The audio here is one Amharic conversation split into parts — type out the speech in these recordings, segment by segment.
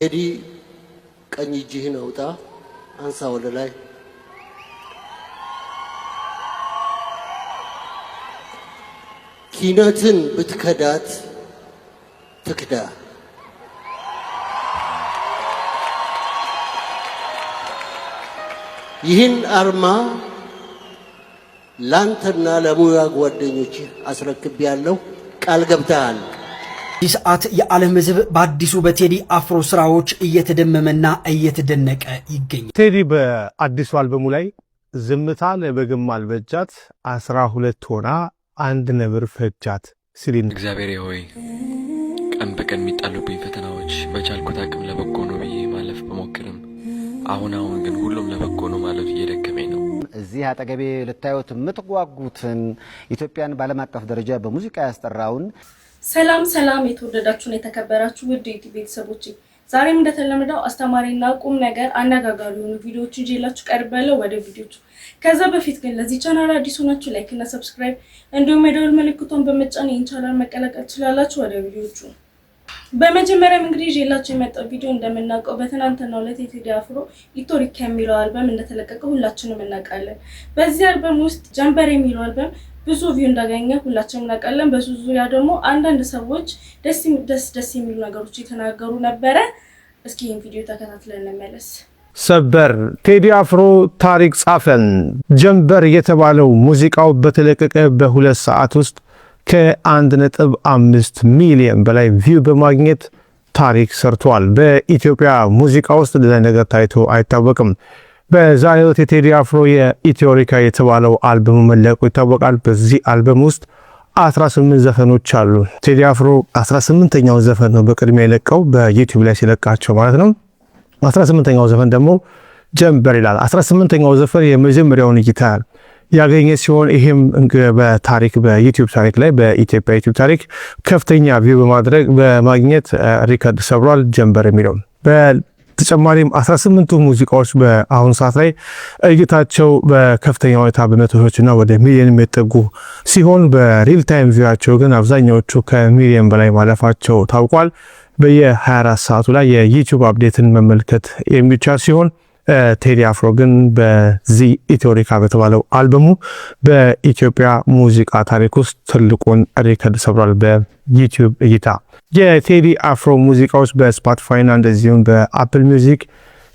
ቴዲ ቀኝ እጅህን አውጣ አንሳ ወደ ላይ ኪነትን ብትከዳት ትክዳ ይህን አርማ ላንተና ለሙያ ጓደኞች አስረክቤያለሁ ቃል ገብተሃል ይህ ሰዓት የዓለም ሕዝብ በአዲሱ በቴዲ አፍሮ ስራዎች እየተደመመና እየተደነቀ ይገኛል። ቴዲ በአዲሱ አልበሙ ላይ ዝምታ ለበግም አልበጃት 12 ሆና አንድ ነብር ፈጃት ሲል እግዚአብሔር ሆይ ቀን በቀን የሚጣሉብኝ ፈተናዎች በቻልኩት አቅም ለበጎ ነው ብዬ ማለፍ በሞክርም አሁን ግን ሁሉም ለበጎ ነው ማለት እየደከመኝ ነው። እዚህ አጠገቤ ልታዩት የምትጓጉትን ኢትዮጵያን በዓለም አቀፍ ደረጃ በሙዚቃ ያስጠራውን ሰላም የተወደዳችሁና የተከበራችሁ ውድ የዩቲዩብ ቤተሰቦች ዛሬም እንደተለመደው አስተማሪና ቁም ነገር አነጋጋሪ የሆኑ ቪዲዮዎችን ይዤላችሁ ቀርቤያለሁ። ወደ ቪዲዮቹ ከዛ በፊት ግን ለዚህ ቻናል አዲስ ሆናችሁ ላይክ እና ሰብስክራይብ እንዲሁም የደወል ምልክቱን በመጫን ይህን ቻናል መቀላቀል ትችላላችሁ። ወደ ቪዲዮቹ በመጀመሪያም እንግዲህ ይዤላችሁ የመጣው ቪዲዮ እንደምናውቀው በትናንትናው ዕለት የቴዲ አፍሮ ኢትዮሪካ የሚለው አልበም እንደተለቀቀ ሁላችንም እናውቃለን። በዚህ አልበም ውስጥ ጀንበር የሚለው አልበም ብዙ ቪው እንዳገኘ ሁላችንም እናውቃለን። በሱ ዙሪያ ደግሞ አንዳንድ ሰዎች ደስ የሚሉ ነገሮች የተናገሩ ነበረ። እስኪ ይህን ቪዲዮ ተከታትለን እንመለስ። ሰበር ቴዲ አፍሮ ታሪክ ጻፈን። ጀንበር የተባለው ሙዚቃው በተለቀቀ በ2 ሰዓት ውስጥ ከ1.5 ሚሊዮን በላይ ቪው በማግኘት ታሪክ ሰርቷል። በኢትዮጵያ ሙዚቃ ውስጥ ለነገር ታይቶ አይታወቅም። በዛሬው የቴዲ አፍሮ የኢትዮሪካ የተባለው አልበሙ መለቁ ይታወቃል። በዚህ አልበም ውስጥ 18 ዘፈኖች አሉ። ቴዲ አፍሮ 18ኛው ዘፈን ነው በቅድሚያ የለቀው በዩቲዩብ ላይ ሲለቃቸው ማለት ነው። 18ኛው ዘፈን ደግሞ ጀንበር ይላል። 18ኛው ዘፈን የመጀመሪያውን እይታ ያገኘ ሲሆን ይሄም በታሪክ በዩቲዩብ ታሪክ ላይ በኢትዮጵያ ዩቲዩብ ታሪክ ከፍተኛ ቪው በማግኘት ሪከርድ ሰብሯል። ጀንበር የሚለው በተጨማሪም 18ቱ ሙዚቃዎች በአሁን ሰዓት ላይ እይታቸው በከፍተኛ ሁኔታ በመቶዎችና ወደ ሚሊዮን የሚጠጉ ሲሆን በሪል ታይም ቪዋቸው ግን አብዛኛዎቹ ከሚሊዮን በላይ ማለፋቸው ታውቋል። በየ24 ሰዓቱ ላይ የዩቲዩብ አፕዴትን መመልከት የሚቻል ሲሆን ቴዲ አፍሮ ግን በዚህ ኢትዮሪካ በተባለው አልበሙ በኢትዮጵያ ሙዚቃ ታሪክ ውስጥ ትልቁን ሪከርድ ሰብሯል በዩቲዩብ እይታ። የቴዲ አፍሮ ሙዚቃዎች በስፖቲፋይ እና እንደዚሁም በአፕል ሚውዚክ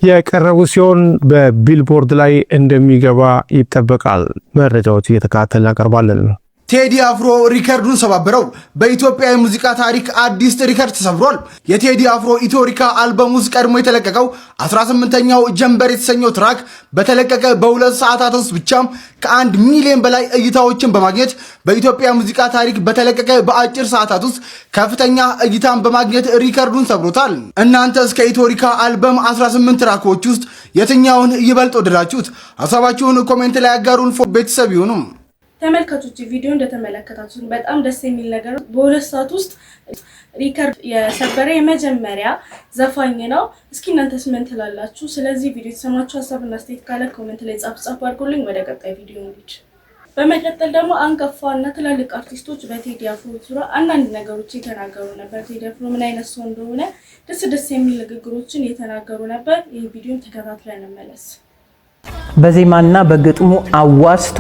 የቀረቡ ሲሆን በቢልቦርድ ላይ እንደሚገባ ይጠበቃል። መረጃዎች እየተከታተልን እናቀርባለን። ቴዲ አፍሮ ሪከርዱን ሰባበረው። በኢትዮጵያ የሙዚቃ ታሪክ አዲስ ሪከርድ ተሰብሯል። የቴዲ አፍሮ ኢትዮሪካ አልበም ውስጥ ቀድሞ የተለቀቀው 18ኛው ጀንበር የተሰኘው ትራክ በተለቀቀ በ2 ሰዓታት ውስጥ ብቻም ከ1 ሚሊዮን በላይ እይታዎችን በማግኘት በኢትዮጵያ ሙዚቃ ታሪክ በተለቀቀ በአጭር ሰዓታት ውስጥ ከፍተኛ እይታን በማግኘት ሪከርዱን ሰብሮታል። እናንተስ ከኢትዮሪካ አልበም 18 ትራኮች ውስጥ የትኛውን ይበልጥ ወደዳችሁት? ሐሳባችሁን ኮሜንት ላይ ያጋሩን። ቤተሰብ ይሁኑ። ተመልካቾች ቪዲዮ እንደተመለከታችሁት በጣም ደስ የሚል ነገር በ2 ሰዓት ውስጥ ሪከርድ የሰበረ የመጀመሪያ ዘፋኝ ነው። እስኪ እናንተስ ምን ትላላችሁ? ስለዚህ ቪዲዮ የተሰማችሁ ሀሳብና አስተያየት ካለ ኮሜንት ላይ ጻፉ አድርጉልኝ። ወደ ቀጣይ ቪዲዮ እንሂድ። በመቀጠል ደግሞ አንጋፋና ትላልቅ አርቲስቶች በቴዲ አፍሮ ዙሪያ አንዳንድ ነገሮች የተናገሩ ነበር። ቴዲ አፍሮ ምን አይነት ሰው እንደሆነ ደስ የሚል ንግግሮችን የተናገሩ ነበር። ይህ ቪዲዮ ተከታትለን እንመለስ። በዜማና በግጥሙ አዋስቶ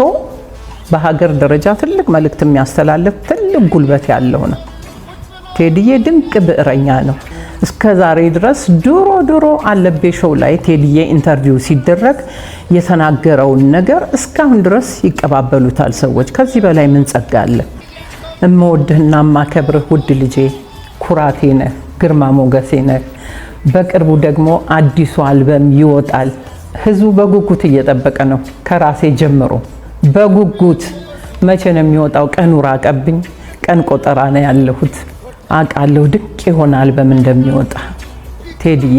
በሀገር ደረጃ ትልቅ መልእክት የሚያስተላልፍ ትልቅ ጉልበት ያለው ነው። ቴዲዬ ድንቅ ብዕረኛ ነው። እስከ ዛሬ ድረስ ድሮ አለቤ ሾው ላይ ቴዲዬ ኢንተርቪው ሲደረግ የተናገረውን ነገር እስካሁን ድረስ ይቀባበሉታል ሰዎች። ከዚህ በላይ ምን ጸጋ አለ? እምወድህና ማከብርህ ውድ ልጄ፣ ኩራቴ ነህ፣ ግርማ ሞገሴ ነህ። በቅርቡ ደግሞ አዲሱ አልበም ይወጣል። ህዝቡ በጉጉት እየጠበቀ ነው። ከራሴ ጀምሮ በጉጉት መቼ ነው የሚወጣው? ቀኑ ራቀብኝ። ቀን ቆጠራ ነው ያለሁት። አውቃለሁ ድንቅ የሆነ አልበም እንደሚወጣ። ቴዲዬ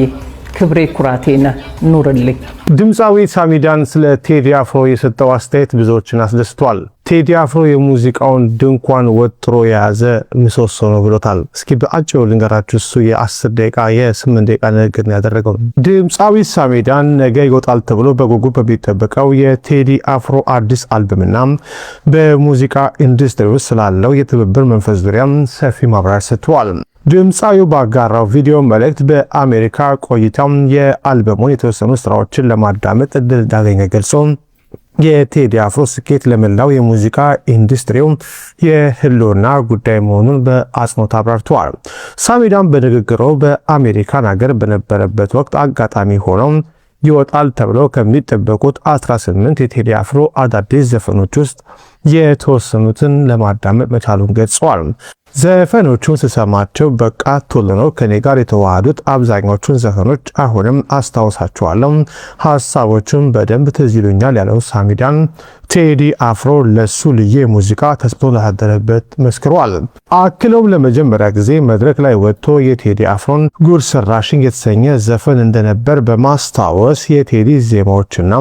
ክብሬ ኩራቴ ነህ፣ ኑርልኝ። ድምፃዊ ሳሚዳን ስለ ቴዲ አፍሮ የሰጠው አስተያየት ብዙዎችን አስደስቷል። ቴዲ አፍሮ የሙዚቃውን ድንኳን ወጥሮ የያዘ ምሰሶ ነው ብሎታል። እስኪ በአጭሩ ልንገራችሁ። እሱ የ10 ደቂቃ የ8 ደቂቃ ንግግር ያደረገው ድምፃዊ ሳሚዳን ነገ ይወጣል ተብሎ በጉጉት በሚጠበቀው የቴዲ አፍሮ አዲስ አልበምና በሙዚቃ ኢንዱስትሪ ውስጥ ስላለው የትብብር መንፈስ ዙሪያም ሰፊ ማብራሪያ ሰጥቷል። ድምፃዊው ባጋራው ቪዲዮ መልእክት በአሜሪካ ቆይታው የአልበሙን የተወሰኑ ስራዎችን ለማዳመጥ እድል እንዳገኘ ገልጾ የቴዲ አፍሮ ስኬት ለመላው የሙዚቃ ኢንዱስትሪው የህልውና ጉዳይ መሆኑን በአጽንኦት አብራርተዋል። ሳሚዳን በንግግሩ በአሜሪካን ሀገር በነበረበት ወቅት አጋጣሚ ሆነው ይወጣል ተብሎ ከሚጠበቁት 18 የቴዲ አፍሮ አዳዲስ ዘፈኖች ውስጥ የተወሰኑትን ለማዳመጥ መቻሉን ገልጸዋል። ዘፈኖቹን ስሰማቸው በቃ ቶሎ ነው ከኔ ጋር የተዋሃዱት። አብዛኞቹን ዘፈኖች አሁንም አስታውሳቸዋለሁ፣ ሀሳቦቹን በደንብ ትዝ ይሉኛል ያለው ሳሚዳን ቴዲ አፍሮ ለሱ ልዩ የሙዚቃ ተስጦ ላደረበት መስክሯል። አክለውም ለመጀመሪያ ጊዜ መድረክ ላይ ወጥቶ የቴዲ አፍሮን ጉድ ሰራሽኝ የተሰኘ ዘፈን እንደነበር በማስታወስ የቴዲ ዜማዎችና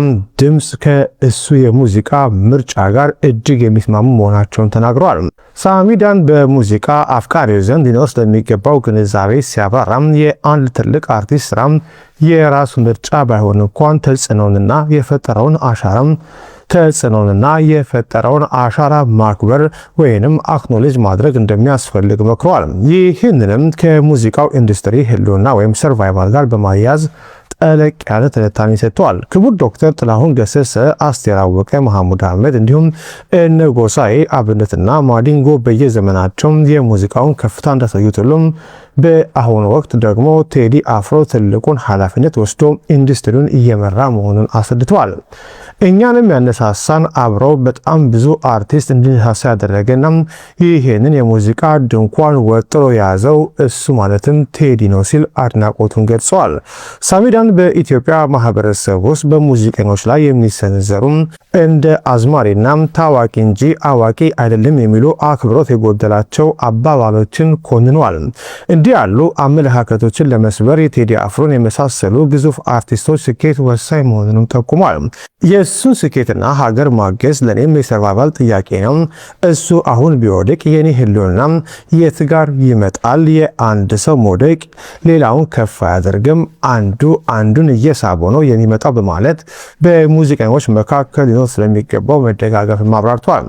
ድምፅ ከእሱ የሙዚቃ ምርጫ ጋር እጅግ የሚስማሙ መሆናቸውን ተናግረዋል። ሳሚዳን በሙዚቃ አፍቃሪዎች ዘንድ ሊኖር ስለሚገባው ግንዛቤ ሲያብራራም የአንድ ትልቅ አርቲስት ስራም የራሱ ምርጫ ባይሆን እንኳን ተጽዕኖንና የፈጠረውን አሻራ ማክበር ወይንም አክኖሌጅ ማድረግ እንደሚያስፈልግ መክሯል። ይህንንም ከሙዚቃው ኢንዱስትሪ ህልውና ወይም ሰርቫይቫል ጋር በማያያዝ ጠለቅ ያለ ትንታኔ ሰጥተዋል። ክቡር ዶክተር ጥላሁን ገሰሰ፣ አስቴር አወቀ፣ መሐሙድ አህመድ እንዲሁም እነ ጎሳዬ አብነትና ማዲንጎ በየዘመናቸው የሙዚቃውን ከፍታ እንዳሳዩት ሁሉም በአሁኑ ወቅት ደግሞ ቴዲ አፍሮ ትልቁን ኃላፊነት ወስዶ ኢንዱስትሪውን እየመራ መሆኑን አስረድተዋል። እኛንም ያነሳሳን አብረው በጣም ብዙ አርቲስት እንዲነሳሳ ያደረገና ይህንን የሙዚቃ ድንኳን ወጥሮ የያዘው እሱ ማለትም ቴዲ ነው ሲል አድናቆቱን ገልጸዋል። ሳሚዳን በኢትዮጵያ ማህበረሰብ ውስጥ በሙዚቀኞች ላይ የሚሰነዘሩ እንደ አዝማሪና ታዋቂ እንጂ አዋቂ አይደለም የሚሉ አክብሮት የጎደላቸው አባባሎችን ኮንኗል። እንዲህ ያሉ አመለካከቶችን ለመስበር የቴዲ አፍሮን የመሳሰሉ ግዙፍ አርቲስቶች ስኬት ወሳኝ መሆኑንም ጠቁሟል። የእሱን ስኬትና ሀገር ማገዝ ለእኔም የሰርቫይቫል ጥያቄ ነው። እሱ አሁን ቢወድቅ የኔ ህልውና የት ጋር ይመጣል? የአንድ ሰው መውደቅ ሌላውን ከፍ አያደርግም፣ አንዱን እየሳበ ነው የሚመጣው በማለት በሙዚቀኞች መካከል ሊኖር ስለሚገባው መደጋገፍ ማብራርቷል።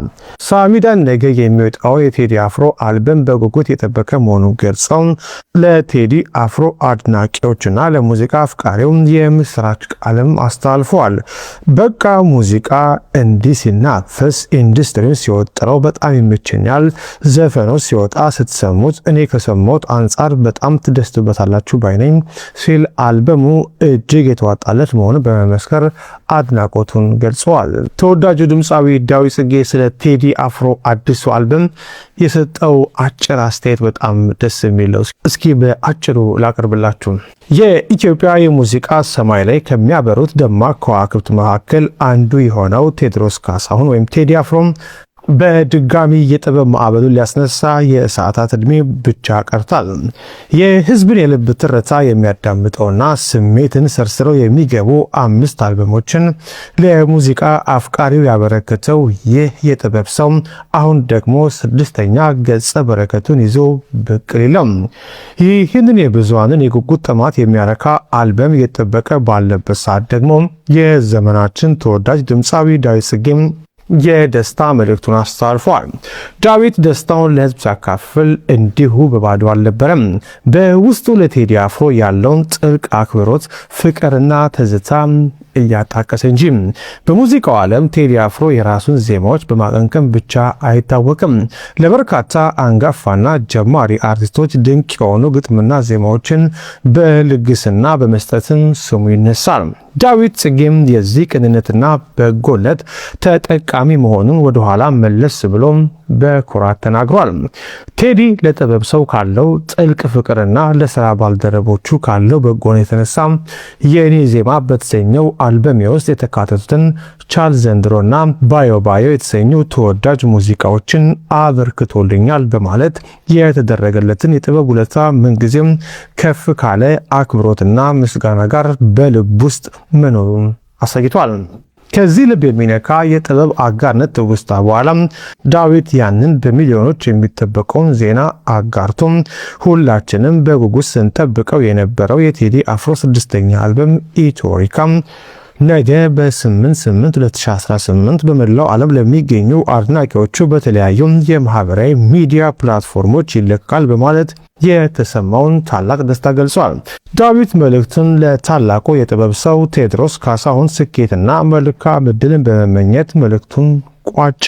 ሳሚዳን ነገ የሚወጣው የቴዲ አፍሮ አልበም በጉጉት የጠበቀ መሆኑን ገልጸው ለቴዲ አፍሮ አድናቂዎችና ለሙዚቃ አፍቃሪው የምስራች ቃልም አስተላልፈዋል። በቃ ሙዚቃ እንዲህ ሲናፈስ ኢንዱስትሪውን ሲወጥረው በጣም ይመቸኛል። ዘፈኖች ሲወጣ ስትሰሙት እኔ ከሰማሁት አንጻር በጣም ትደስቱበታላችሁ ባይነኝ ሲል አልበሙ እጅግ የተዋጣለት መሆኑን በመመስከር አድናቆቱን ገልጸዋል። ተወዳጁ ድምፃዊ ዳዊት ጽጌ ስለ ቴዲ አፍሮ አዲሱ አልበም የሰጠው አጭር አስተያየት በጣም ደስ የሚለው እስኪ በአጭሩ ላቀርብላችሁ። የኢትዮጵያ የሙዚቃ ሰማይ ላይ ከሚያበሩት ደማቅ ከዋክብት መካከል አንዱ የሆነው ቴዎድሮስ ካሳሁን ወይም ቴዲ አፍሮ በድጋሚ የጥበብ ማዕበሉን ሊያስነሳ የሰዓታት ዕድሜ ብቻ ቀርቷል። የህዝብን የልብ ትርታ የሚያዳምጠውና ስሜትን ሰርስረው የሚገቡ 5 አልበሞችን ለሙዚቃ አፍቃሪው ያበረከተው ይህ የጥበብ ሰው አሁን ደግሞ 6ኛ ገጸ በረከቱን ይዞ ብቅ ሊለም ይህንን የብዙሃንን የጉጉት ጥማት የሚያረካ አልበም እየተጠበቀ ባለበት ሰዓት ደግሞ የዘመናችን ተወዳጅ ድምፃዊ ዳዊት ጽጌም የደስታ መልእክቱን አስተላልፏል። ዳዊት ደስታውን ለህዝብ ሲያካፍል እንዲሁ በባዶ አልነበረም። በውስጡ ለቴዲ አፍሮ ያለውን ጥልቅ አክብሮት፣ ፍቅርና ትዝታ እያጣቀሰ እንጂ በሙዚቃው ዓለም ቴዲ አፍሮ የራሱን ዜማዎች በማቀንቀን ብቻ አይታወቅም። ለበርካታ አንጋፋና ጀማሪ አርቲስቶች ድንቅ የሆኑ ግጥምና ዜማዎችን በልግስና በመስጠትም ስሙ ይነሳል። ዳዊት ጽጌም የዚህ ቅንነትና በጎነት ተጠቃሚ መሆኑን ወደኋላ መለስ ብሎ በኩራት ተናግሯል። ቴዲ ለጥበብ ሰው ካለው ጥልቅ ፍቅርና ለስራ ባልደረቦቹ ካለው በጎነት የተነሳ የኔ ዜማ በተሰኘው አልበም ውስጥ የተካተቱትን ቻል ዘንድሮና ባዮ ባዮ የተሰኙ ተወዳጅ ሙዚቃዎችን አበርክቶልኛል በማለት የተደረገለትን የጥበብ ውለታ ምንጊዜም ከፍ ካለ አክብሮትና ምስጋና ጋር በልብ ውስጥ መኖሩን አሳይቷል። ከዚህ ልብ የሚነካ የጥበብ አጋርነት ትውስታ በኋላ ዳዊት ያንን በሚሊዮኖች የሚጠበቀውን ዜና አጋርቶም ሁላችንም በጉጉት ስንጠብቀው የነበረው የቴዲ አፍሮ 6ኛ አልበም ኢትዮሪካ ነገ በ8/8/2018 በመላው ዓለም ለሚገኙ አድናቂዎቹ በተለያዩ የማህበራዊ ሚዲያ ፕላትፎርሞች ይለቃል በማለት የተሰማውን ታላቅ ደስታ ገልጿል። ዳዊት መልእክቱን ለታላቁ የጥበብ ሰው ቴዎድሮስ ካሳሁን ስኬትና መልካም ዕድልን በመመኘት መልእክቱን ቋጨ።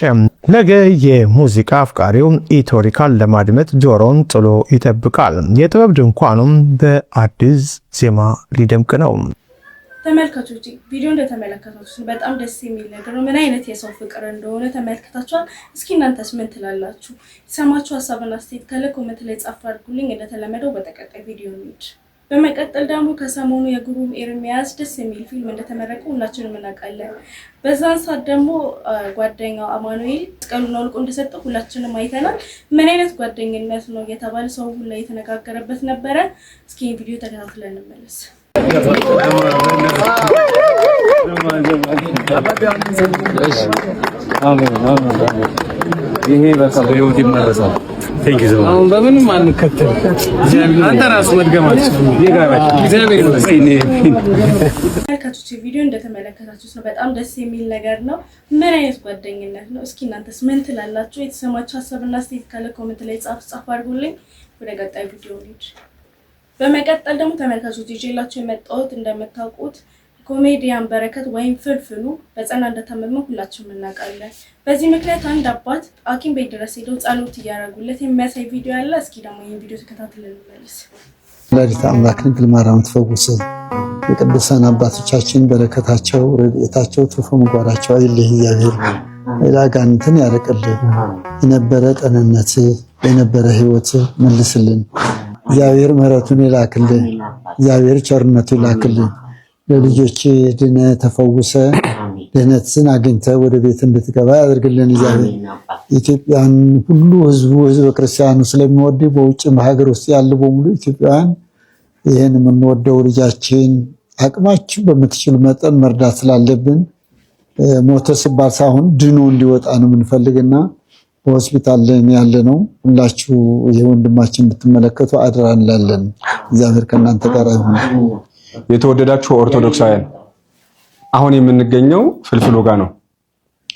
ነገ የሙዚቃ አፍቃሪው ኢትዮሪካን ለማድመጥ ጆሮን ጥሎ ይጠብቃል። የጥበብ ድንኳኑም በአዲስ ዜማ ሊደምቅ ነው። ተመልካቾች ቪዲዮ እንደተመለከታችሁ በጣም ደስ የሚል ነገር ነው። ምን አይነት የሰው ፍቅር እንደሆነ ተመልክታችኋል። እስኪ እናንተስ ምን ትላላችሁ? ሰማችሁ ሀሳብና አስተያየት ካለ ኮሜንት ላይ ጻፉ አድርጉልኝ። እንደተለመደው በተቀጣይ ቪዲዮ እንሂድ። በመቀጠል ደግሞ ከሰሞኑ የግሩም ኤርሚያስ ደስ የሚል ፊልም እንደተመረቀ ሁላችንም እናውቃለን። በዛን ሰዓት ደግሞ ጓደኛው አማኑኤል መስቀሉን አውልቆ እንደሰጠው ሁላችንም አይተናል። ምን አይነት ጓደኝነት ነው እየተባለ ሰው ሁሉ የተነጋገረበት ነበረ። እስኪ ቪዲዮ ተከታትለን እንመለስ። ይሄ በቃ በህይወት ይመረሳል። አሁን በምንም አንከተል። አንተ ራስ መድገማች እግዚአብሔር ተመልካቾች ቪዲዮ እንደተመለከታችሁት ነው። በጣም ደስ የሚል ነገር ነው። ምን አይነት ጓደኝነት ነው? እስኪ እናንተስ ምን ትላላችሁ? የተሰማችሁ ሀሳብና አስተያየት ካለ ኮሜንት ላይ ጻፉ አድርጉልኝ። ወደ ቀጣይ ቪዲዮ እንሂድ። በመቀጠል ደግሞ ተመልካቾች ይዤላችሁ የመጣሁት እንደምታውቁት ኮሜዲያን በረከት ወይም ፍልፍሉ በጸና እንደታመመ ሁላችንም እናውቃለን። በዚህ ምክንያት አንድ አባት ሐኪም ቤት ድረስ ሄደው ጸሎት እያደረጉለት የሚያሳይ ቪዲዮ ያለ። እስኪ ደግሞ ይህን ቪዲዮ ተከታትለን እንመለስ። ወላዲተ አምላክ ድንግል ማርያም ትፈውስ። የቅዱሳን አባቶቻችን በረከታቸው ረድኤታቸው ትርፉ ምግባራቸው አይለይ። እግዚአብሔር አጋንንትን ያርቅልን። የነበረ ጤንነት የነበረ ሕይወት መልስልን። እግዚአብሔር ምሕረቱን ይላክልን። እግዚአብሔር ቸርነቱን ይላክልን። ለልጆች ድነ ተፈውሰ ድህነትን አግኝተ ወደ ቤት እንድትገባ ያደርግልን። እግዚአብሔር ኢትዮጵያን ሁሉ ህዝበ ክርስቲያኑ ስለሚወድ በውጭም በሀገር ውስጥ ያሉ በሙሉ ኢትዮጵያውያን ይህን የምንወደው ልጃችን አቅማችሁ በምትችሉ መጠን መርዳት ስላለብን ሞተ ሲባል ሳይሆን ድኖ እንዲወጣ ነው የምንፈልግና በሆስፒታል ላይ ያለ ነው። ሁላችሁ የወንድማችን እንድትመለከቱ አደራ እንላለን። እግዚአብሔር ከእናንተ ጋር ይሁን። የተወደዳችሁ ኦርቶዶክሳውያን አሁን የምንገኘው ፍልፍሉ ጋር ነው።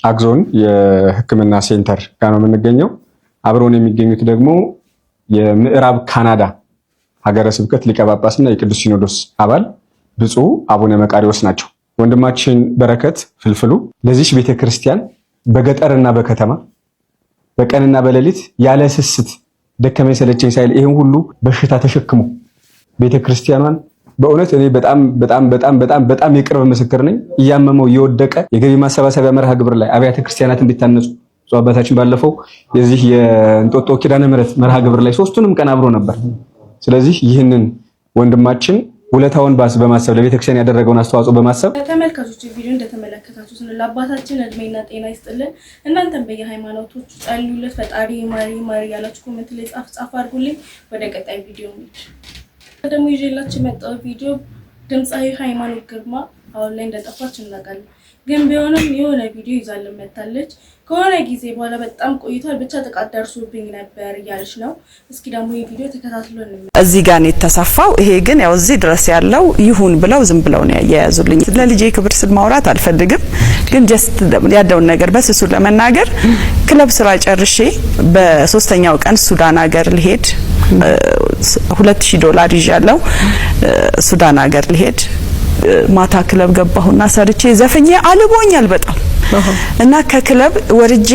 አግዞን የሕክምና ሴንተር ጋር ነው የምንገኘው። አብረውን የሚገኙት ደግሞ የምዕራብ ካናዳ ሀገረ ስብከት ሊቀ ጳጳስና የቅዱስ ሲኖዶስ አባል ብፁዕ አቡነ መቃሪዎስ ናቸው። ወንድማችን በረከት ፍልፍሉ ለዚህ ቤተክርስቲያን በገጠርና በከተማ በቀንና በሌሊት ያለ ስስት ደከመኝ ሰለቸኝ ሳይል ይሄን ሁሉ በሽታ ተሸክሞ ቤተክርስቲያኗን በእውነት እኔ በጣም የቅርብ ምስክር ነኝ። እያመመው እየወደቀ የገቢ ማሰባሰቢያ መርሃ ግብር ላይ አብያተ ክርስቲያናት እንዲታነጹ አባታችን ባለፈው የዚህ የእንጦጦ ኪዳነ ምሕረት መርሃ ግብር ላይ ሶስቱንም ቀን አብሮ ነበር። ስለዚህ ይህንን ወንድማችን ውለታውን በማሰብ ለቤተክርስቲያን ያደረገውን አስተዋጽኦ በማሰብ ተመልካቾች ቪዲዮ እንደተመለከታችሁት ነው። ለአባታችን እድሜና ጤና ይስጥልን። እናንተም በየሃይማኖቶቹ ጸልዩለት። ፈጣሪ ማሪ ያላችሁ ኮሜንት ላይ ጻፍ አድርጉልኝ። ወደ ቀጣይ ቪዲዮ እንሂድ። ደግሞ ይዤላችሁ የመጣው ቪዲዮ ድምጻዊ ሃይማኖት ግርማ አሁን ላይ እንደጠፋች እናውቃለን። ግን ቢሆንም የሆነ ቪዲዮ ይዛልን መታለች። ከሆነ ጊዜ በኋላ በጣም ቆይቷል። ብቻ ጥቃት ደርሶብኝ ነበር እያለች ነው። እስኪ ደግሞ ይህ ቪዲዮ ተከታትሎ እንመለስ። እዚህ ጋር ነው የተሰፋው። ይሄ ግን ያው እዚህ ድረስ ያለው ይሁን ብለው ዝም ብለው ነው ያያያዙልኝ። ለልጄ ክብር ስል ማውራት አልፈልግም፣ ግን ጀስት ያለውን ነገር በስሱ ለመናገር ክለብ ስራ ጨርሼ በሶስተኛው ቀን ሱዳን ሀገር ልሄድ $2000 ይዣለሁ። ሱዳን ሀገር ልሄድ ማታ ክለብ ገባሁና ሰርቼ ዘፈኜ አልቦኛል በጣም እና ከክለብ ወርጄ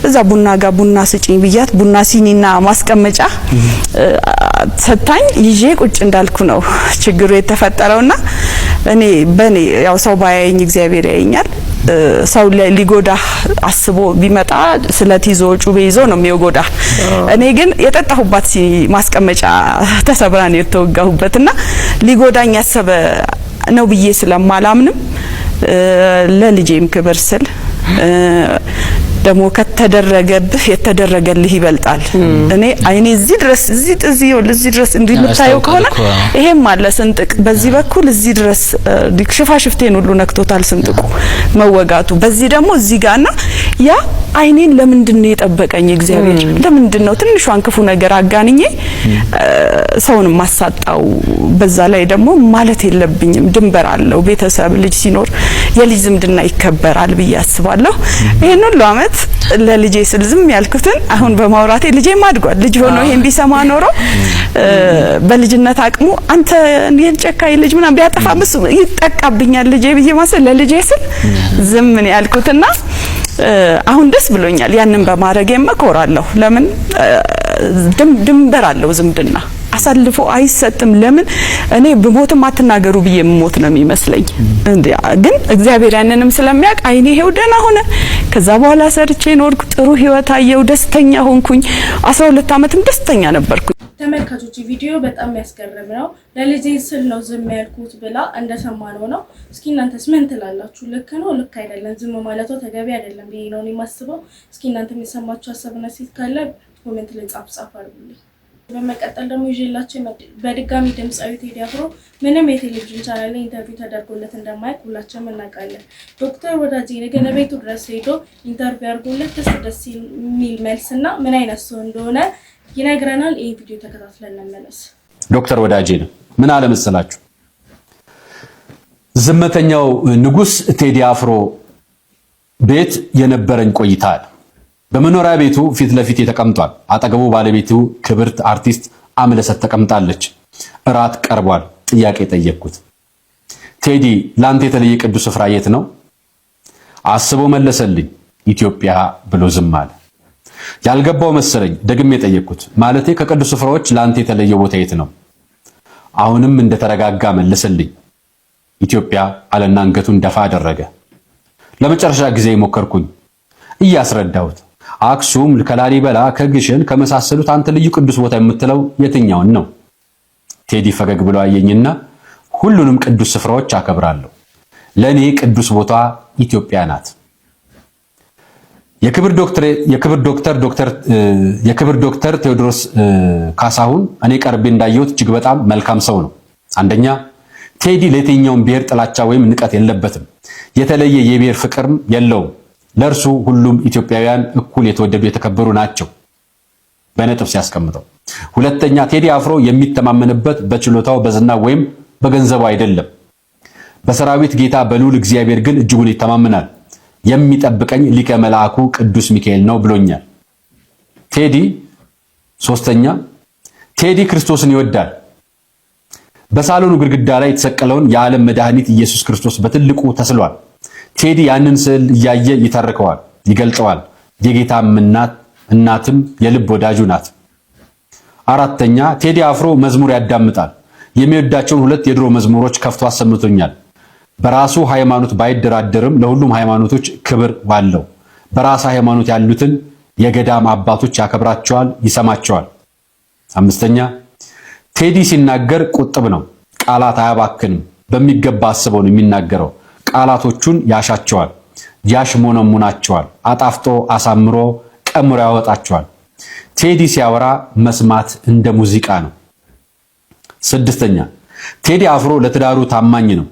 እዛ ቡና ጋር ቡና ስጪኝ ብያት ቡና ሲኒና ማስቀመጫ ሰታኝ ይዤ ቁጭ እንዳልኩ ነው ችግሩ የተፈጠረውና እኔ በኔ ያው ሰው ባያየኝ እግዚአብሔር ያየኛል። ሰው ሊጎዳ አስቦ ቢመጣ ስለት ይዞ ጩቤ ይዞ ነው የሚጎዳ። እኔ ግን የጠጣሁባት ማስቀመጫ ተሰብራ ነው የተወጋሁበትና ሊጎዳኝ ያሰበ ነው ብዬ ስለማላምንም ለልጄም ክብር ስል ደግሞ ከተደረገብህ የተደረገልህ ይበልጣል። እኔ አይኔ እዚህ ድረስ እንድታየው ከሆነ ይሄም አለ ስንጥቅ በዚህ በኩል እዚህ ድረስ ሽፋሽፍቴን ሁሉ ነክቶታል ስንጥቁ መወጋቱ። በዚህ ደግሞ እዚህ ጋርና ያ አይኔን ለምንድን ነው የጠበቀኝ እግዚአብሔር? ለምንድን ነው ትንሿን ክፉ ነገር አጋንኜ ሰውን ማሳጣው? በዛ ላይ ደግሞ ማለት የለብኝም ድንበር አለው። ቤተሰብ ልጅ ሲኖር የልጅ ዝምድና ይከበራል ብዬ አስባለሁ። ይሄን ሁሉ አመት ለልጄ ስል ዝም ያልኩትን አሁን በማውራቴ ልጄ ማድጓል። ልጅ ሆኖ ይሄን ቢሰማ ኖሮ በልጅነት አቅሙ አንተ የጨካኝ ልጅ ምናምን ቢያጠፋብስ ይጠቃብኛል ልጄ ብዬ ማሰብ ለልጄ ስል ዝም ነው ያልኩትና አሁን ደስ ብሎኛል። ያንን በማድረጌም እኮራለሁ። ለምን ድንበር አለው ዝምድና አሳልፎ አይሰጥም። ለምን እኔ በሞትም አትናገሩ ብዬ ሞት ነው የሚመስለኝ። ግን እግዚአብሔር ያንንም ስለሚያውቅ አይኔ ይሄው ደህና ሆነ። ከዛ በኋላ ሰርቼ ኖርኩ፣ ጥሩ ህይወት አየው፣ ደስተኛ ሆንኩኝ። 12 አመትም ደስተኛ ነበርኩ። ተመልካቾች ቪዲዮ በጣም ያስገርም ነው። ለልጄ ስል ነው ዝም ያልኩት ብላ እንደሰማነው ነው። እስኪ እናንተስ ምን ትላላችሁ? ልክ ነው ልክ አይደለም? ዝም ማለቷ ተገቢ አይደለም ብዬ ነው የማስበው። እስኪ እናንተም የሰማችሁ ሀሳብና ሴት ካለ ኮሜንት ላይ ጻፍ አድርጉልኝ። በመቀጠል ደግሞ ይዤላችሁ በድጋሚ ድምጻዊ ቴዲ አፍሮ ምንም የቴሌቪዥን ቻናል ላይ ኢንተርቪው ተደርጎለት እንደማያውቅ ሁላችንም እናውቃለን። ዶክተር ወዳጄ ነገ ቤቱ ድረስ ሄዶ ኢንተርቪው አድርጎለት ደስ የሚል መልስና ምን አይነት ሰው እንደሆነ ይነግረናል። ይሄ ቪዲዮ ተከታትለን እንመለስ። ዶክተር ወዳጄ ነው ምን አለ መሰላችሁ? ዝምተኛው ንጉስ ቴዲ አፍሮ ቤት የነበረኝ ቆይታ በመኖሪያ ቤቱ ፊት ለፊት ተቀምጧል። አጠገቡ ባለቤቱ ክብርት አርቲስት አምለሰት ተቀምጣለች። እራት ቀርቧል። ጥያቄ ጠየቅኩት። ቴዲ ላንተ የተለየ ቅዱስ ስፍራ የት ነው? አስቦ መለሰልኝ፣ ኢትዮጵያ ብሎ ዝም አለ። ያልገባው መሰለኝ። ደግሜ ጠየቅኩት። ማለቴ ከቅዱስ ስፍራዎች ላንተ የተለየ ቦታ የት ነው? አሁንም እንደተረጋጋ መለሰልኝ፣ ኢትዮጵያ አለና አንገቱን ደፋ አደረገ። ለመጨረሻ ጊዜ ሞከርኩኝ እያስረዳሁት አክሱም፣ ከላሊበላ፣ ከግሸን ከመሳሰሉት አንተ ልዩ ቅዱስ ቦታ የምትለው የትኛውን ነው? ቴዲ ፈገግ ብሎ አየኝና ሁሉንም ቅዱስ ስፍራዎች አከብራለሁ፣ ለኔ ቅዱስ ቦታ ኢትዮጵያ ናት። የክብር ዶክተር ቴዎድሮስ ካሳሁን እኔ ቀርቤ እንዳየሁት እጅግ በጣም መልካም ሰው ነው። አንደኛ ቴዲ ለየትኛውም ብሔር ጥላቻ ወይም ንቀት የለበትም። የተለየ የብሔር ፍቅርም የለውም። ለእርሱ ሁሉም ኢትዮጵያውያን እኩል የተወደዱ የተከበሩ ናቸው በነጥብ ሲያስቀምጠው። ሁለተኛ ቴዲ አፍሮ የሚተማመንበት በችሎታው በዝና ወይም በገንዘቡ አይደለም። በሰራዊት ጌታ በልዑል እግዚአብሔር ግን እጅጉን ይተማመናል። የሚጠብቀኝ ሊቀ መልአኩ ቅዱስ ሚካኤል ነው ብሎኛል ቴዲ። ሶስተኛ ቴዲ ክርስቶስን ይወዳል። በሳሎኑ ግድግዳ ላይ የተሰቀለውን የዓለም መድኃኒት ኢየሱስ ክርስቶስ በትልቁ ተስሏል። ቴዲ ያንን ስዕል እያየ ይተርከዋል፣ ይገልጸዋል። የጌታም እናትም የልብ ወዳጁ ናት። አራተኛ ቴዲ አፍሮ መዝሙር ያዳምጣል። የሚወዳቸውን 2 የድሮ መዝሙሮች ከፍቶ አሰምቶኛል። በራሱ ሃይማኖት ባይደራደርም ለሁሉም ሃይማኖቶች ክብር ባለው በራሱ ሃይማኖት ያሉትን የገዳም አባቶች ያከብራቸዋል፣ ይሰማቸዋል። አምስተኛ ቴዲ ሲናገር ቁጥብ ነው። ቃላት አያባክንም። በሚገባ አስበው ነው የሚናገረው። ቃላቶቹን ያሻቸዋል፣ ያሽሞነሙናቸዋል፣ አጣፍጦ አሳምሮ ቀምሮ ያወጣቸዋል። ቴዲ ሲያወራ መስማት እንደ ሙዚቃ ነው። ስድስተኛ ቴዲ አፍሮ ለትዳሩ ታማኝ ነው።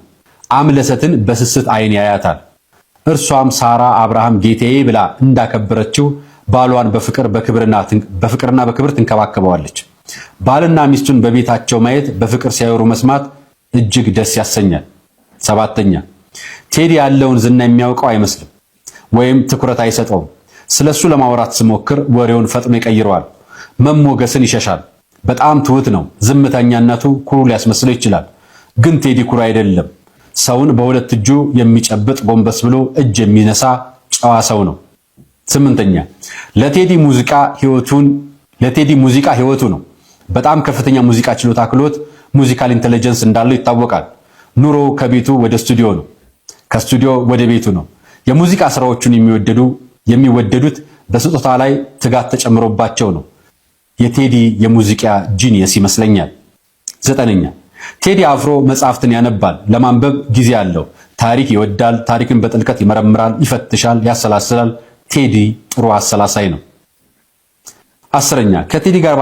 አምለሰትን በስስት አይን ያያታል። እርሷም ሳራ አብርሃም ጌቴዬ ብላ እንዳከበረችው ባሏን በፍቅርና በክብር ትንከባከበዋለች። ባልና ሚስቱን በቤታቸው ማየት በፍቅር ሲያወሩ መስማት እጅግ ደስ ያሰኛል። ሰባተኛ ቴዲ ያለውን ዝና የሚያውቀው አይመስልም ወይም ትኩረት አይሰጠውም። ስለሱ ለማውራት ስሞክር ወሬውን ፈጥኖ ይቀይረዋል። መሞገስን ይሸሻል። በጣም ትሁት ነው። ዝምተኛነቱ ኩሩ ሊያስመስለው ይችላል፣ ግን ቴዲ ኩሩ አይደለም። ሰውን በሁለት እጁ የሚጨብጥ ጎንበስ ብሎ እጅ የሚነሳ ጨዋ ሰው ነው። ስምንተኛ ለቴዲ ሙዚቃ ህይወቱ ነው። በጣም ከፍተኛ ሙዚቃ ችሎታ፣ ክህሎት፣ ሙዚካል ኢንተለጀንስ እንዳለው ይታወቃል። ኑሮ ከቤቱ ወደ ስቱዲዮ ነው፣ ከስቱዲዮ ወደ ቤቱ ነው። የሙዚቃ ስራዎቹን የሚወደዱት በስጦታ ላይ ትጋት ተጨምሮባቸው ነው። የቴዲ የሙዚቃ ጂኒየስ ይመስለኛል። ዘጠነኛ ቴዲ አፍሮ መጽሐፍትን ያነባል፣ ለማንበብ ጊዜ አለው። ታሪክ ይወዳል፣ ታሪክን በጥልቀት ይመረምራል፣ ይፈትሻል፣ ያሰላስላል። ቴዲ ጥሩ አሰላሳይ ነው። አስረኛ ከቴዲ ጋር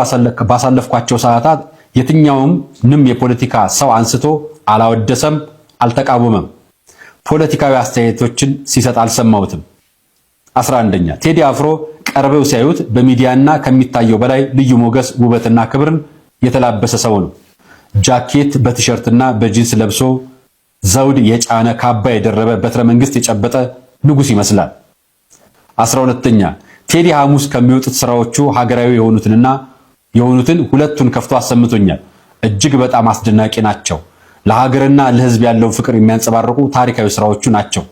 ባሳለፍኳቸው ሰዓታት የትኛውንም የፖለቲካ ሰው አንስቶ አላወደሰም፣ አልተቃወመም። ፖለቲካዊ አስተያየቶችን ሲሰጥ አልሰማሁትም። 11ኛ ቴዲ አፍሮ ቀርበው ሲያዩት በሚዲያና ከሚታየው በላይ ልዩ ሞገስ ውበትና ክብርን የተላበሰ ሰው ነው። ጃኬት በቲሸርትና በጂንስ ለብሶ ዘውድ የጫነ ካባ የደረበ በትረ መንግስት የጨበጠ ንጉስ ይመስላል። 12ኛ ቴዲ ሐሙስ ከሚወጡት ስራዎቹ ሀገራዊ የሆኑትን ሁለቱን ከፍቶ አሰምቶኛል። እጅግ በጣም አስደናቂ ናቸው። ለሀገርና ለህዝብ ያለውን ፍቅር የሚያንጸባርቁ ታሪካዊ ስራዎቹ ናቸው።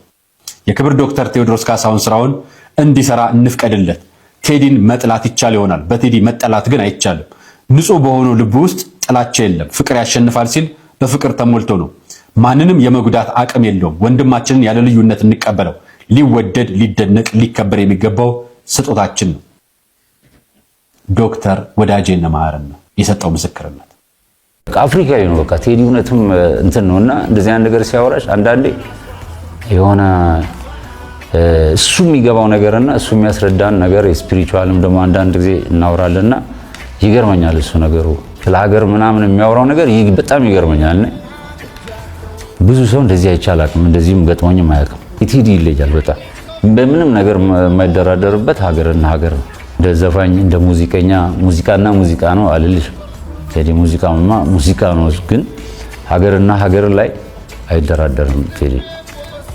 የክብር ዶክተር ቴዎድሮስ ካሳሁን ስራውን እንዲሰራ እንፍቀድለት። ቴዲን መጥላት ይቻል ይሆናል፣ በቴዲ መጠላት ግን አይቻልም። ንጹህ በሆነው ልብ ውስጥ ጥላቻ የለም፣ ፍቅር ያሸንፋል ሲል በፍቅር ተሞልቶ ነው። ማንንም የመጉዳት አቅም የለውም። ወንድማችንን ያለ ልዩነት እንቀበለው። ሊወደድ፣ ሊደነቅ፣ ሊከበር የሚገባው ስጦታችን ነው። ዶክተር ወዳጄነ መሐረን ነው የሰጠው ምስክርነት። አፍሪካዊ ነው። በቃ ቴዲ እውነትም እንትን ነውና እንደዚህ አይነት ነገር ሲያወራሽ አንዳንዴ የሆነ እሱ የሚገባው ነገርና እሱ የሚያስረዳን ነገር የስፒሪቹዋልም ደግሞ አንዳንድ ጊዜ እናወራለንና ይገርመኛል። እሱ ነገሩ ስለ ሀገር ምናምን የሚያወራው ነገር በጣም ይገርመኛል። ብዙ ሰው እንደዚህ አይቻላቅም፣ እንደዚህም ገጥሞኝም አያውቅም። ቴዲ ይለያል በጣም በምንም ነገር የማይደራደርበት ሀገርና ሀገር ነው። እንደ ዘፋኝ እንደ ሙዚቀኛ ሙዚቃና ሙዚቃ ነው አልልሽ። ቴዲ ሙዚቃ ነው፣ ግን ሀገርና ሀገር ላይ አይደራደርም ቴዲ።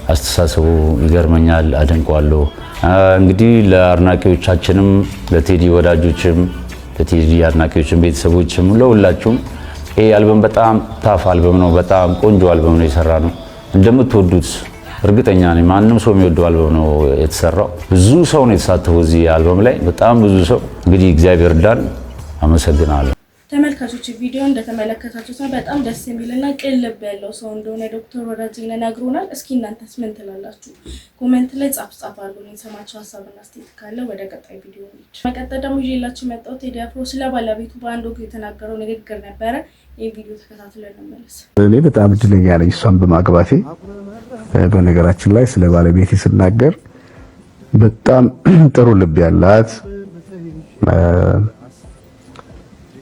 አስተሳሰቡ ይገርመኛል፣ አደንቀዋለሁ። እንግዲህ ለአድናቂዎቻችንም ለቴዲ ወዳጆችም ለቴዲ አድናቂዎችም ቤተሰቦችም ለሁላችሁም ይሄ አልበም በጣም ታፍ አልበም ነው። በጣም ቆንጆ አልበም ነው የሰራ ነው። እንደምትወዱት እርግጠኛ ነኝ። ማንም ሰው የሚወደው አልበም ነው የተሰራው። ብዙ ሰው ነው የተሳተፈው እዚህ አልበም ላይ፣ በጣም ብዙ ሰው። እንግዲህ እግዚአብሔር ዳን። አመሰግናለሁ። ተመልካቾች ቪዲዮ እንደተመለከታችሁት ነው በጣም ደስ የሚልና ቅን ልብ ያለው ሰው እንደሆነ ዶክተር ወዳጄነ ነግሮናል። እስኪ እናንተስ ምን ትላላችሁ? ኮሜንት ላይ ጻፍ አድርጉልኝ። ሰማችሁ ሀሳብና አስተያየት ካለ ወደ ቀጣይ ቪዲዮ እንሂድ። መቀጠል ደግሞ ይዤላችሁ መጣሁ ቴዲ አፍሮ ስለ ባለቤቱ በአንድ ወቅት የተናገረው ንግግር ነበረ። ይህ ቪዲዮ ተከታትለን እንመለስ። እኔ በጣም እድለኛ ነኝ እሷን በማግባቴ። በነገራችን ላይ ስለ ባለቤቴ ስናገር በጣም ጥሩ ልብ ያላት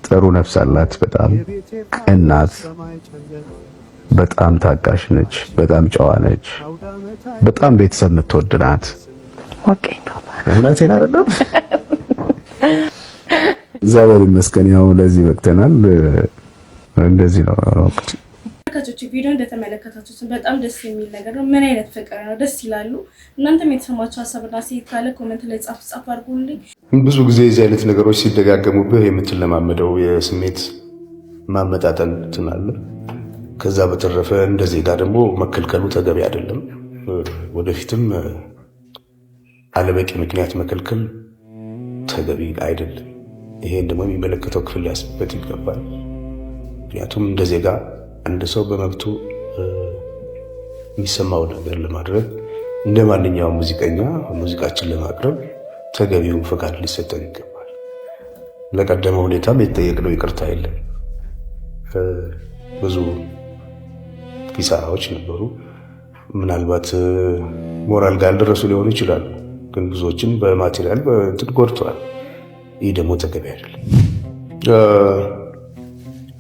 ጥሩ ነፍስ አላት። በጣም ቅን ናት። በጣም ታጋሽ ነች። በጣም ጨዋ ነች። በጣም ቤተሰብ የምትወድ ናት። እውነቴን አይደለም? እግዚአብሔር ይመስገን ያው ለዚህ በቅተናል። እንደዚህ ነው። ተመልካቾች ቪዲዮ እንደተመለከታችሁት በጣም ደስ የሚል ነገር ነው። ምን አይነት ፍቅር ነው! ደስ ይላሉ። እናንተም የተሰማችሁ ሀሳብና አስተያየት ካለ ኮሜንት ላይ ጻፍ አድርጉልኝ። ብዙ ጊዜ እዚህ አይነት ነገሮች ሲደጋገሙብህ የምትለማመደው የስሜት ማመጣጠን ትናለ። ከዛ በተረፈ እንደዚህ ጋር ደግሞ መከልከሉ ተገቢ አይደለም። ወደፊትም አለበቂ ምክንያት መከልከል ተገቢ አይደለም። ይሄን ደግሞ የሚመለከተው ክፍል ሊያስብበት ይገባል። ምክንያቱም እንደዚህ ጋር አንድ ሰው በመብቱ የሚሰማው ነገር ለማድረግ እንደ ማንኛውም ሙዚቀኛ ሙዚቃችን ለማቅረብ ተገቢውን ፈቃድ ሊሰጠን ይገባል። ለቀደመ ሁኔታም የተጠየቅነው ይቅርታ የለም። ብዙ ኪሳራዎች ነበሩ። ምናልባት ሞራል ጋር ያልደረሱ ሊሆኑ ይችላሉ፣ ግን ብዙዎችን በማቴሪያል በእንትን ጎድተዋል። ይህ ደግሞ ተገቢ አይደለም።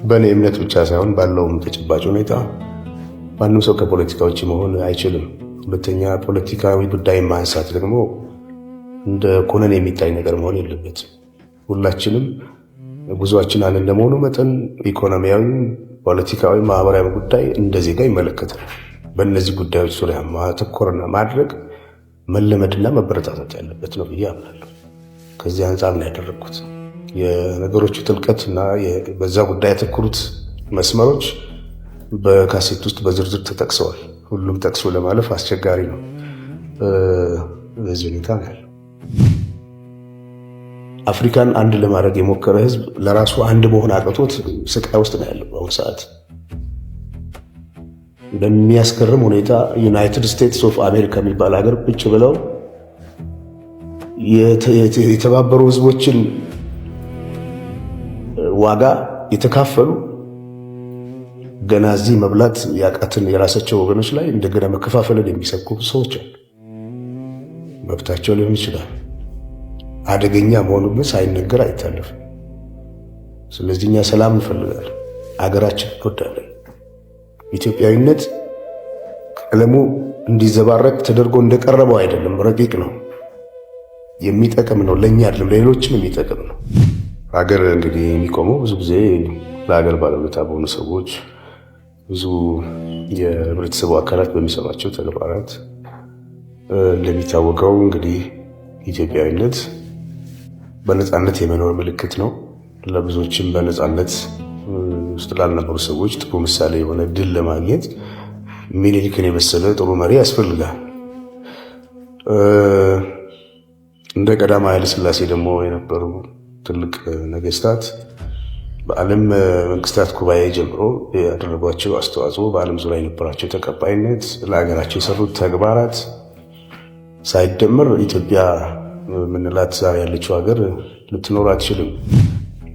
በእኔ እምነት ብቻ ሳይሆን ባለውም ተጨባጭ ሁኔታ ማንም ሰው ከፖለቲካ ውጭ መሆን አይችልም። ሁለተኛ ፖለቲካዊ ጉዳይ ማንሳት ደግሞ እንደ ኮነን የሚታይ ነገር መሆን የለበትም። ሁላችንም ጉዟችን አንድ እንደመሆኑ መጠን ኢኮኖሚያዊ፣ ፖለቲካዊ፣ ማህበራዊ ጉዳይ እንደ ዜጋ ይመለከታል። በእነዚህ ጉዳዮች ዙሪያ ማተኮርና ማድረግ መለመድና መበረታታት ያለበት ነው ብዬ አምናለሁ። ከዚህ አንጻር ነው ያደረግኩት። የነገሮቹ ጥልቀትና በዛ ጉዳይ ያተኮሩት መስመሮች በካሴት ውስጥ በዝርዝር ተጠቅሰዋል። ሁሉም ጠቅሶ ለማለፍ አስቸጋሪ ነው። በዚህ ሁኔታ ነው ያለው። አፍሪካን አንድ ለማድረግ የሞከረ ህዝብ ለራሱ አንድ መሆን አቅቶት ስቃይ ውስጥ ነው ያለው በአሁኑ ሰዓት። በሚያስገርም ሁኔታ ዩናይትድ ስቴትስ ኦፍ አሜሪካ የሚባል ሀገር ቁጭ ብለው የተባበሩ ህዝቦችን ዋጋ የተካፈሉ ገና እዚህ መብላት ያቃትን የራሳቸው ወገኖች ላይ እንደገና መከፋፈልን የሚሰብኩ ሰዎች አሉ። መብታቸው ሊሆን ይችላል። አደገኛ መሆኑ ግን ሳይነገር አይታለፍም። ስለዚህ እኛ ሰላም እንፈልጋለን፣ አገራችን እንወዳለን። ኢትዮጵያዊነት ቀለሙ እንዲዘባረቅ ተደርጎ እንደቀረበው አይደለም፣ ረቂቅ ነው። የሚጠቅም ነው። ለእኛ አይደለም ለሌሎችም የሚጠቅም ነው። ሀገር እንግዲህ የሚቆመው ብዙ ጊዜ ለሀገር ባለውለታ በሆኑ ሰዎች፣ ብዙ የህብረተሰቡ አካላት በሚሰሯቸው ተግባራት። እንደሚታወቀው እንግዲህ ኢትዮጵያዊነት በነፃነት የመኖር ምልክት ነው። ለብዙዎችም በነፃነት ውስጥ ላልነበሩ ሰዎች ጥሩ ምሳሌ የሆነ ድል ለማግኘት ሚኒሊክን የመሰለ ጥሩ መሪ ያስፈልጋል። እንደ ቀዳማዊ ኃይለ ሥላሴ ደግሞ የነበሩ ትልቅ ነገስታት በዓለም መንግስታት ጉባኤ ጀምሮ ያደረጓቸው አስተዋጽኦ፣ በዓለም ዙሪያ የነበራቸው ተቀባይነት፣ ለሀገራቸው የሰሩት ተግባራት ሳይደመር ኢትዮጵያ ምንላት ዛሬ ያለችው ሀገር ልትኖር አትችልም።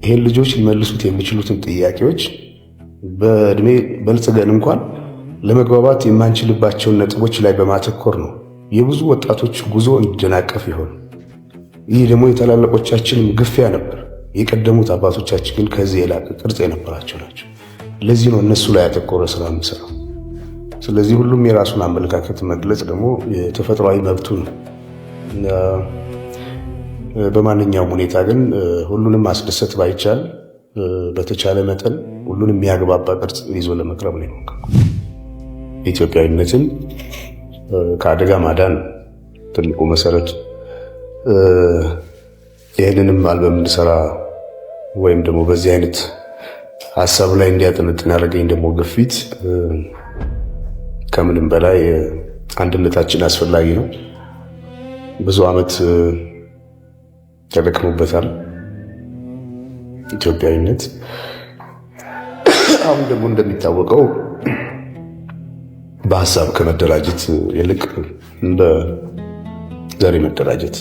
ይሄን ልጆች ሊመልሱት የሚችሉትን ጥያቄዎች በእድሜ በልጽገን እንኳን ለመግባባት የማንችልባቸውን ነጥቦች ላይ በማተኮር ነው የብዙ ወጣቶች ጉዞ እንዲደናቀፍ ይሆን። ይህ ደግሞ የታላላቆቻችንም ግፊያ ነበር። የቀደሙት አባቶቻችን ግን ከዚህ የላቀ ቅርጽ የነበራቸው ናቸው። ለዚህ ነው እነሱ ላይ ያተኮረ ስራ የምንሰራው። ስለዚህ ሁሉም የራሱን አመለካከት መግለጽ ደግሞ የተፈጥሯዊ መብቱ ነው። በማንኛውም ሁኔታ ግን ሁሉንም ማስደሰት ባይቻል በተቻለ መጠን ሁሉንም የሚያግባባ ቅርጽ ይዞ ለመቅረብ ነው የሞከርኩት። ኢትዮጵያዊነትን ከአደጋ ማዳን ትልቁ መሰረት። ይህንንም አልበም እንድሰራ ወይም ደግሞ በዚህ አይነት ሀሳብ ላይ እንዲያጠነጥን ያደረገኝ ደግሞ ግፊት ከምንም በላይ አንድነታችን አስፈላጊ ነው። ብዙ ዓመት ተደክሞበታል ኢትዮጵያዊነት። አሁን ደግሞ እንደሚታወቀው በሀሳብ ከመደራጀት ይልቅ እንደ ዘር መደራጀት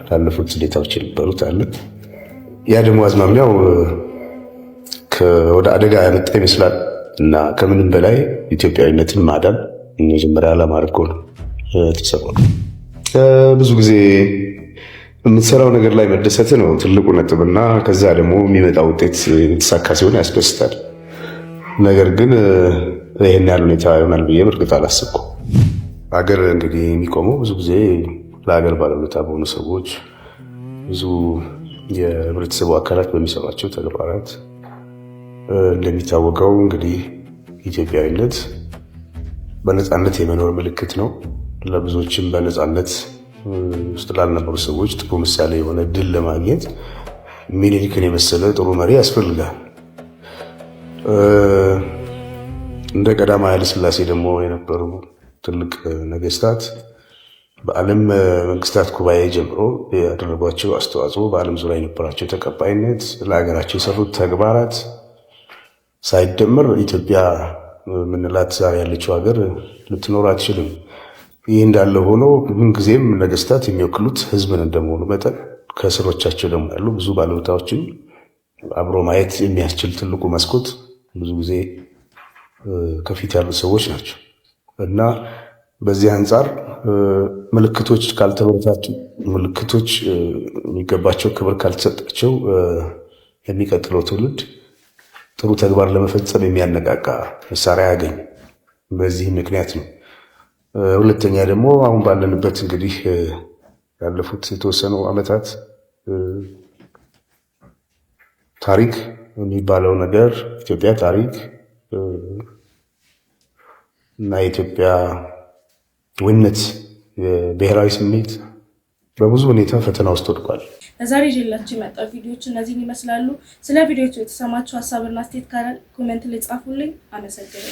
ላለፉት ሁኔታዎች የነበሩት አለ። ያ ደግሞ አዝማሚያው ወደ አደጋ ያመጣ ይመስላል እና ከምንም በላይ ኢትዮጵያዊነትን ማዳን መጀመሪያ ዓላማ አድርጎ ነው ተሰራው። ብዙ ጊዜ የምትሰራው ነገር ላይ መደሰት ነው ትልቁ ነጥብና ከዛ ደግሞ የሚመጣ ውጤት የተሳካ ሲሆን ያስደስታል። ነገር ግን ይሄን ያህል ሁኔታ ይሆናል ብዬ በእርግጥ አላሰብኩም። ሀገር እንግዲህ የሚቆመው ብዙ ጊዜ ለሀገር ባለውለታ በሆኑ ሰዎች፣ ብዙ የህብረተሰቡ አካላት በሚሰሯቸው ተግባራት። እንደሚታወቀው እንግዲህ ኢትዮጵያዊነት በነፃነት የመኖር ምልክት ነው። ለብዙዎችም በነፃነት ውስጥ ላልነበሩ ሰዎች ጥሩ ምሳሌ የሆነ ድል ለማግኘት ሚኒሊክን የመሰለ ጥሩ መሪ ያስፈልጋል። እንደ ቀዳማዊ ኃይለ ሥላሴ ደግሞ የነበሩ ትልቅ ነገስታት በዓለም መንግስታት ጉባኤ ጀምሮ ያደረጓቸው አስተዋጽኦ፣ በዓለም ዙሪያ የነበራቸው ተቀባይነት፣ ለሀገራቸው የሰሩት ተግባራት ሳይደመር ኢትዮጵያ ምንላት ዛሬ ያለችው ሀገር ልትኖር አትችልም። ይህ እንዳለ ሆኖ ምንጊዜም ነገስታት የሚወክሉት ህዝብን እንደመሆኑ መጠን ከስሮቻቸው ደግሞ ያሉ ብዙ ባለውለታዎችን አብሮ ማየት የሚያስችል ትልቁ መስኮት ብዙ ጊዜ ከፊት ያሉ ሰዎች ናቸው እና በዚህ አንጻር ምልክቶች ካልተበረታቱ፣ ምልክቶች የሚገባቸው ክብር ካልተሰጣቸው የሚቀጥለው ትውልድ ጥሩ ተግባር ለመፈጸም የሚያነቃቃ መሳሪያ ያገኝ። በዚህ ምክንያት ነው። ሁለተኛ ደግሞ አሁን ባለንበት እንግዲህ ያለፉት የተወሰኑ ዓመታት ታሪክ የሚባለው ነገር ኢትዮጵያ ታሪክ እና የኢትዮጵያ ውነት የብሔራዊ ስሜት በብዙ ሁኔታ ፈተና ውስጥ ወድቋል። ለዛሬ ይዤላችሁ የመጣው ቪዲዮዎች እነዚህን ይመስላሉ። ስለ ቪዲዮዎቹ የተሰማችሁ ሀሳብና አስተያየት ካለ ኮሜንት ላይ ጻፉልኝ። አመሰግናለሁ።